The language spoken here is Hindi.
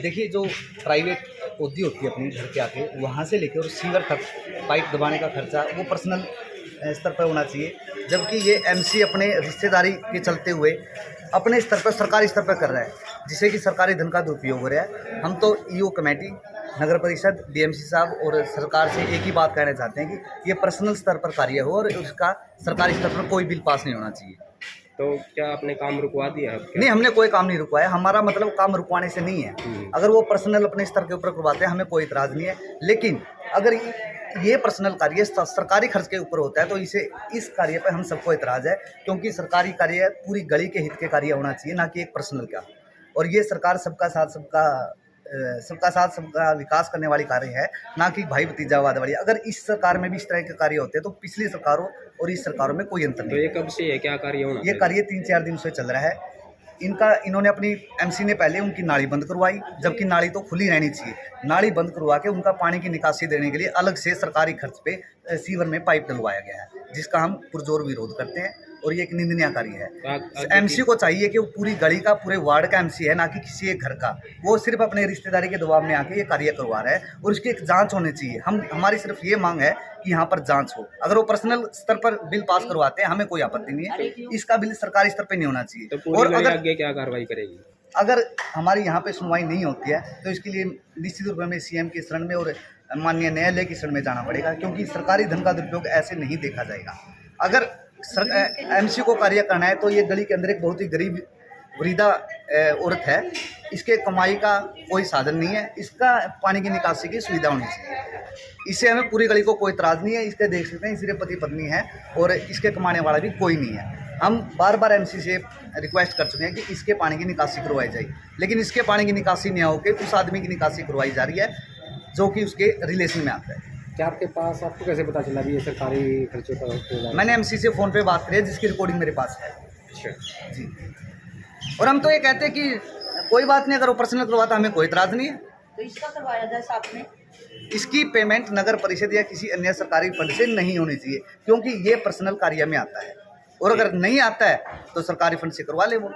देखिए, जो प्राइवेट होती है अपनी घर के आगे, वहाँ से लेकर और सीवर तक पाइप दबाने का खर्चा वो पर्सनल स्तर पर होना चाहिए, जबकि ये एमसी अपने रिश्तेदारी के चलते हुए अपने स्तर पर, सरकारी स्तर पर कर रहा है, जिससे कि सरकारी धन का दुरुपयोग हो रहा है। हम तो ईओ कमेटी, नगर परिषद, डीएमसी साहब और सरकार से एक ही बात कहना चाहते हैं कि ये पर्सनल स्तर पर कार्य हो और उसका सरकारी स्तर पर कोई बिल पास नहीं होना चाहिए। तो क्या आपने काम रुकवा दिया है? नहीं, हमने कोई काम नहीं रुकवाया। हमारा मतलब काम रुकवाने से नहीं है। अगर वो पर्सनल अपने स्तर के ऊपर करवाते हैं, हमें कोई इतराज़ नहीं है। लेकिन अगर ये पर्सनल कार्य सरकारी खर्च के ऊपर होता है तो इस कार्य पर हम सबको इतराज़ है, क्योंकि सरकारी कार्य पूरी गली के हित के कार्य होना चाहिए, ना कि एक पर्सनल का। और ये सरकार सबका साथ सबका विकास करने वाली कार्य है, ना कि भाई भतीजावाद वाली। अगर इस सरकार में भी इस तरह के कार्य होते हैं तो पिछली सरकारों और इस सरकारों में कोई अंतर तो नहीं। ये कब से है, क्या कार्य होना? ये कार्य 3-4 दिन से चल रहा है। इन्होंने अपनी एमसी ने पहले उनकी नाली बंद करवाई, जबकि नाली तो खुली रहनी चाहिए। नाली बंद करवा के उनका पानी की निकासी देने के लिए अलग से सरकारी खर्च पे सीवर में पाइप डलवाया गया है, जिसका हम पुरजोर विरोध करते हैं और ये एक निंदनीय कार्य है। एमसी को चाहिए कि वो पूरी गली का, पूरे वार्ड का एमसी है, ना कि किसी एक घर का। वो सिर्फ अपने रिश्तेदारी के दबाव में आके ये कार्य करवा रहा है और उसकी एक जांच होनी चाहिए। हमारी सिर्फ ये मांग है कि यहाँ पर जांच हो। अगर वो पर्सनल स्तर पर बिल पास करवाते हैं, हमें कोई आपत्ति नहीं है, इसका बिल सरकारी स्तर पर नहीं होना चाहिए। तो और अगर आगे क्या कार्रवाई करेगी? अगर हमारी यहाँ पे सुनवाई नहीं होती है तो इसके लिए निश्चित रूप में सीएम के शरण में और माननीय न्यायालय की शरण में जाना पड़ेगा, क्योंकि सरकारी धन का दुरुपयोग ऐसे नहीं देखा जाएगा। अगर एमसी को कार्य करना है तो ये गली के अंदर एक बहुत ही गरीब वृद्धा औरत है, इसके कमाई का कोई साधन नहीं है, इसका पानी की निकासी की सुविधा होनी चाहिए। इससे हमें पूरी गली को कोई इतराज़ नहीं है। इसके देख सकते हैं, सिर्फ पति पत्नी है और इसके कमाने वाला भी कोई नहीं है। हम बार बार एमसी से रिक्वेस्ट कर चुके हैं कि इसके पानी की निकासी करवाई जाए, लेकिन इसके पानी की निकासी नहीं होकर उस आदमी की निकासी करवाई जा रही है जो कि उसके रिलेशन में आता है। क्या आपको कैसे पता चला भी ये सरकारी खर्चों पर? मैंने एमसी से फ़ोन पे बात करी है, जिसकी रिकॉर्डिंग मेरे पास है। अच्छा जी। और हम तो ये कहते हैं कि कोई बात नहीं, अगर वो पर्सनल करवाता हमें कोई इतराज़ नहीं है, तो इसका करवाया जाए साथ में। इसकी पेमेंट नगर परिषद या किसी अन्य सरकारी फंड से नहीं होनी चाहिए, क्योंकि ये पर्सनल कार्य में आता है। और अगर नहीं आता है तो सरकारी फंड से करवा ले वो।